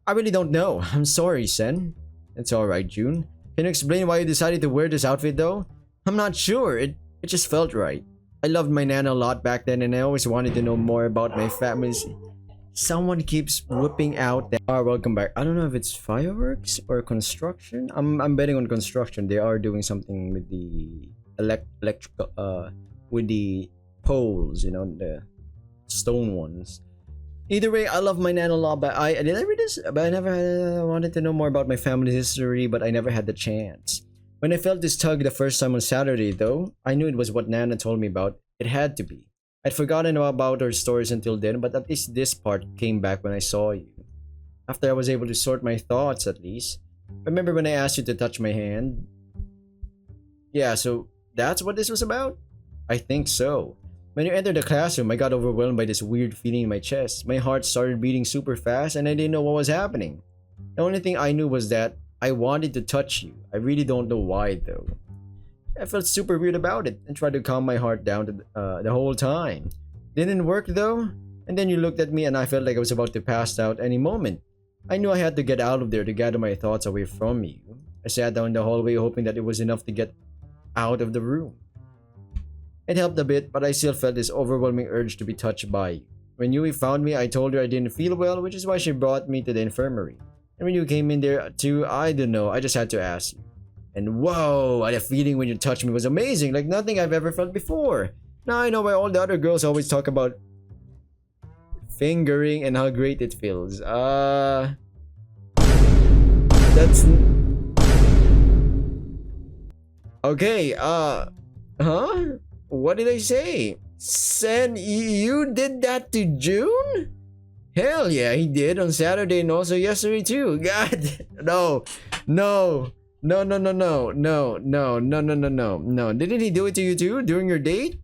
I really don't know. I'm sorry, Sen. It's alright, June. Can you explain why you decided to wear this outfit though? I'm not sure. It just felt right. I loved my Nana a lot back then and I always wanted to know more about my families. Someone keeps whipping out that. Welcome back. I don't know if it's fireworks or construction. I'm betting on construction. They are doing something with the electrical with the poles, you know, the stone ones. Either way, I love my Nana a lot, but did I read this? But I never wanted to know more about my family's history, but I never had the chance. When I felt this tug the first time on Saturday, though, I knew it was what Nana told me about. It had to be. I'd forgotten about her stories until then, but at least this part came back when I saw you. After I was able to sort my thoughts, at least. Remember when I asked you to touch my hand? Yeah, so that's what this was about? I think so. When you entered the classroom, I got overwhelmed by this weird feeling in my chest. My heart started beating super fast and I didn't know what was happening. The only thing I knew was that I wanted to touch you. I really don't know why though. I felt super weird about it and tried to calm my heart down the whole time. Didn't work though, and then you looked at me and I felt like I was about to pass out any moment. I knew I had to get out of there to gather my thoughts away from you. I sat down in the hallway hoping that it was enough to get out of the room. It helped a bit, but I still felt this overwhelming urge to be touched by you. When Yui found me, I told her I didn't feel well, which is why she brought me to the infirmary. And when you came in there too, I don't know, I just had to ask you. And whoa, the feeling when you touched me was amazing, like nothing I've ever felt before. Now I know why all the other girls always talk about fingering and how great it feels. That's... Okay, huh? What did I say? Sen, you did that to June? Hell yeah, he did on Saturday and also yesterday too. God, no. No. Didn't he do it to you too during your date?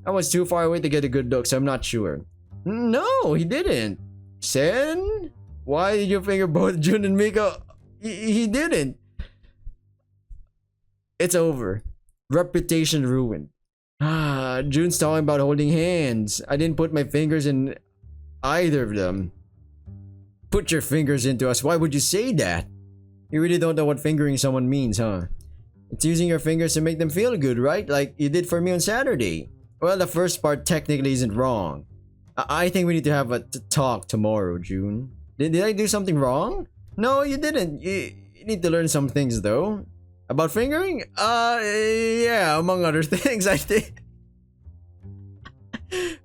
I was too far away to get a good look, so I'm not sure. No, he didn't. Sen? Why did you finger both June and Miko? He didn't. It's over. Reputation ruined. June's talking about holding hands. I didn't put my fingers in either of them. Put your fingers into us. Why would you say that? You really don't know what fingering someone means, huh? It's using your fingers to make them feel good, right? Like you did for me on Saturday. Well, the first part technically isn't wrong. I think we need to have a talk tomorrow, June. Did I do something wrong? No, you didn't. You need to learn some things, though. About fingering? Yeah, among other things, I think.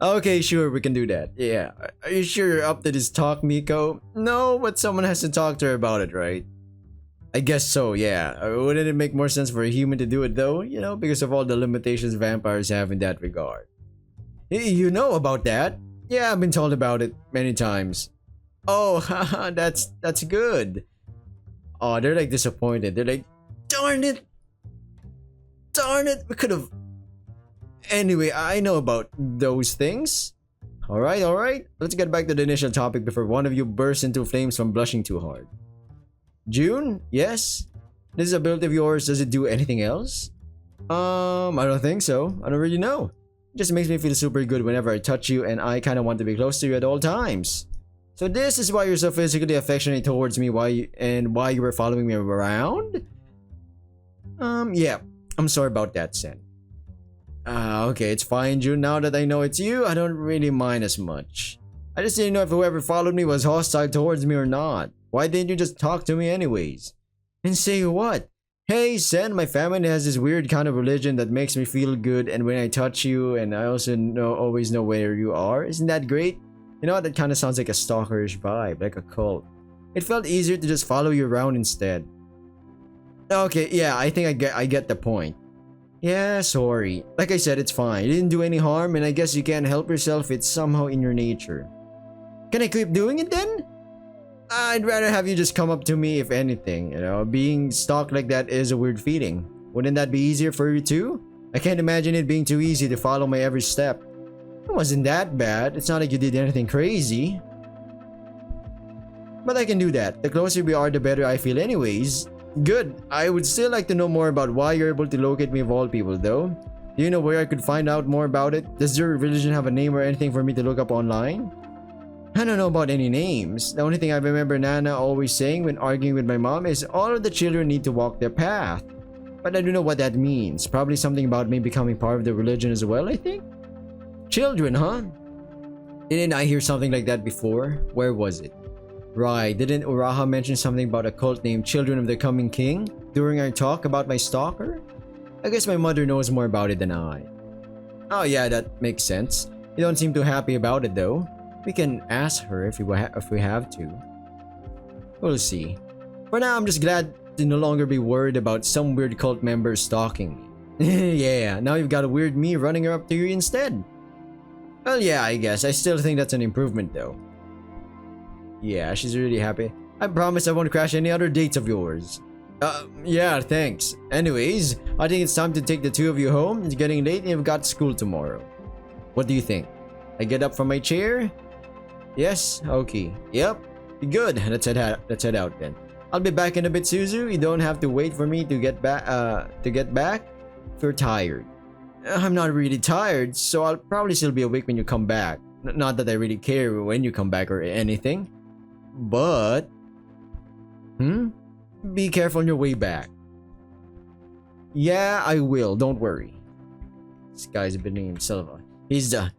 Okay, sure, we can do that. Yeah. Are you sure you're up to this talk, Miko? No, but someone has to talk to her about it, right? I guess so, yeah. Wouldn't it make more sense for a human to do it though? You know, because of all the limitations vampires have in that regard. You know about that? Yeah, I've been told about it many times. Oh, haha, that's good. Oh, they're like disappointed. They're like, darn it! Darn it! We could have... Anyway, I know about those things. Alright. Let's get back to the initial topic before one of you bursts into flames from blushing too hard. June? Yes? This ability of yours, does it do anything else? I don't think so. I don't really know. It just makes me feel super good whenever I touch you and I kinda want to be close to you at all times. So this is why you're so physically affectionate towards me, why you were following me around? Yeah. I'm sorry about that, Sen. Okay, it's fine, June. Now that I know it's you, I don't really mind as much. I just didn't know if whoever followed me was hostile towards me or not. Why didn't you just talk to me anyways? And say what? Hey, Sen, my family has this weird kind of religion that makes me feel good, and when I touch you, and I also always know where you are. Isn't that great? You know, that kind of sounds like a stalkerish vibe, like a cult. It felt easier to just follow you around instead. Okay, yeah, I think I get the point. Yeah, sorry. Like I said, it's fine. You didn't do any harm, and I guess you can't help yourself. It's somehow in your nature. Can I keep doing it then? I'd rather have you just come up to me if anything, you know. Being stalked like that is a weird feeling. Wouldn't that be easier for you too? I can't imagine it being too easy to follow my every step. It wasn't that bad. It's not like you did anything crazy. But I can do that. The closer we are, the better I feel anyways. Good. I would still like to know more about why you're able to locate me of all people though. Do you know where I could find out more about it? Does your religion have a name or anything for me to look up online? I don't know about any names. The only thing I remember Nana always saying when arguing with my mom is all of the children need to walk their path. But I don't know what that means. Probably something about me becoming part of the religion as well, I think? Children, huh? Didn't I hear something like that before? Where was it? Right, didn't Uraha mention something about a cult named Children of the Coming King during our talk about my stalker? I guess my mother knows more about it than I. Oh yeah, that makes sense. You don't seem too happy about it though. We can ask her if we have to. We'll see. For now, I'm just glad to no longer be worried about some weird cult member stalking me. Yeah, now you've got a weird me running up to you instead. Well, yeah, I guess. I still think that's an improvement though. Yeah, she's really happy. I promise I won't crash any other dates of yours. Yeah, thanks. Anyways, I think it's time to take the two of you home. It's getting late and you've got school tomorrow. What do you think? I get up from my chair? Yes? Okay. Yep. Good. Let's head out then. I'll be back in a bit, Suzu. You don't have to wait for me to get back if you're tired. I'm not really tired, so I'll probably still be awake when you come back. Not that I really care when you come back or anything. But be careful on your way back. Yeah, I will. Don't worry. This guy's been named Silva. He's the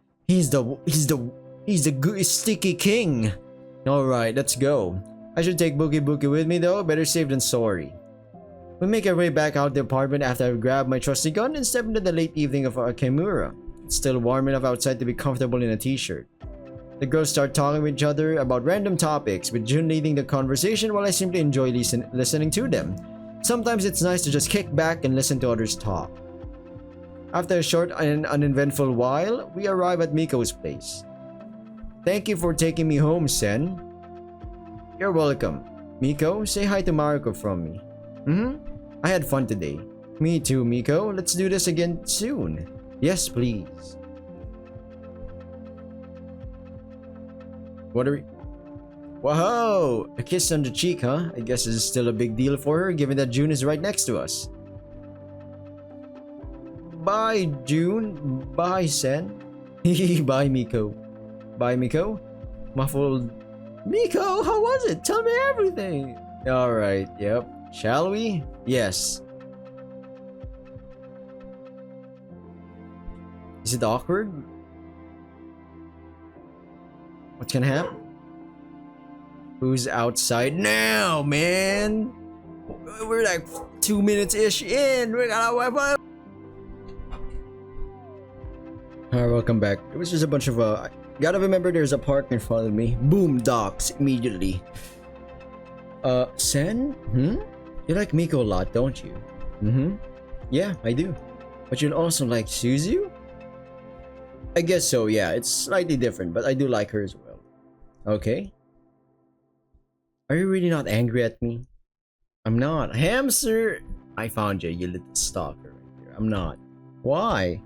sticky king. All right, let's go. I should take Bookie Bookie with me though. Better safe than sorry. We make our way back out the apartment after I grab my trusty gun and step into the late evening of Kimura. It's still warm enough outside to be comfortable in a t-shirt. The girls start talking with each other about random topics, with Jun leading the conversation while I simply enjoy listening to them. Sometimes it's nice to just kick back and listen to others talk. After a short and uneventful while, we arrive at Miko's place. Thank you for taking me home, Sen. You're welcome. Miko, say hi to Mariko from me. I had fun today. Me too, Miko. Let's do this again soon. Yes, please. What are we... Whoa! A kiss on the cheek, huh? I guess this is still a big deal for her, given that June is right next to us. Bye, June. Bye, Sen. Bye, Miko. Bye, Miko. Muffled... Miko, how was it? Tell me everything. Alright, yep. Shall we? Yes. Is it awkward? What's gonna happen? Who's outside now, man? We're like 2 minutes-ish in. We gotta wipe up. Alright, welcome back. It was just a bunch of gotta remember there's a park in front of me. Boom, docks immediately. Sen? You like Miko a lot, don't you? Yeah, I do. But you'll also like Suzu? I guess so, yeah. It's slightly different, but I do like her as well. Okay. Are you really not angry at me? I'm not. Hamster! I found you, you little stalker right here. I'm not. Why?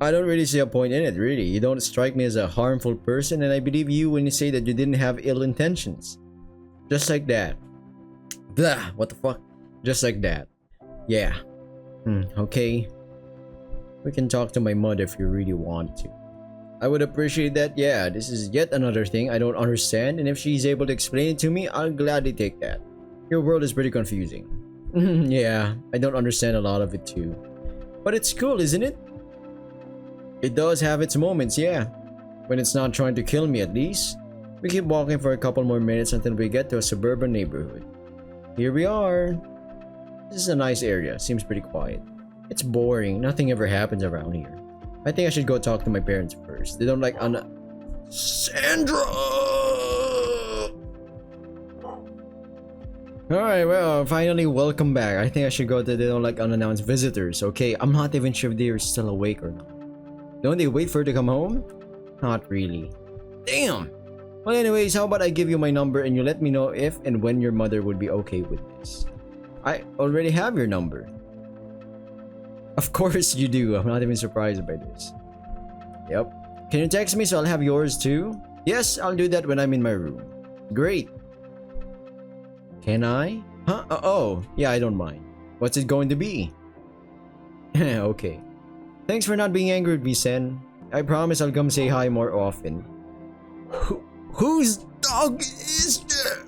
I don't really see a point in it, really. You don't strike me as a harmful person, and I believe you when you say that you didn't have ill intentions. Just like that. Blah, what the fuck? Just like that. Yeah. Okay. We can talk to my mother if you really want to. I would appreciate that. Yeah, this is yet another thing I don't understand, and if she's able to explain it to me, I'll gladly take that. Your world is pretty confusing. Yeah, I don't understand a lot of it too. But it's cool, isn't it? It does have its moments, yeah. When it's not trying to kill me, at least. We keep walking for a couple more minutes until we get to a suburban neighborhood. Here we are. This is a nice area. Seems pretty quiet. It's boring. Nothing ever happens around here. I think I should go talk to my parents first. They don't like Sandra! Alright, well, finally, welcome back. I think I should go to They Don't Like Unannounced Visitors, okay? I'm not even sure if they're still awake or not. Don't they wait for her to come home? Not really. Damn! Well, anyways, how about I give you my number and you let me know if and when your mother would be okay with this? I already have your number. Of course you do. I'm not even surprised by this. Yep. Can you text me so I'll have yours too? Yes, I'll do that when I'm in my room. Great. Can I? Huh? Oh, yeah, I don't mind. What's it going to be? Okay. Thanks for not being angry with me, Sen. I promise I'll come say hi more often. Whose dog is there?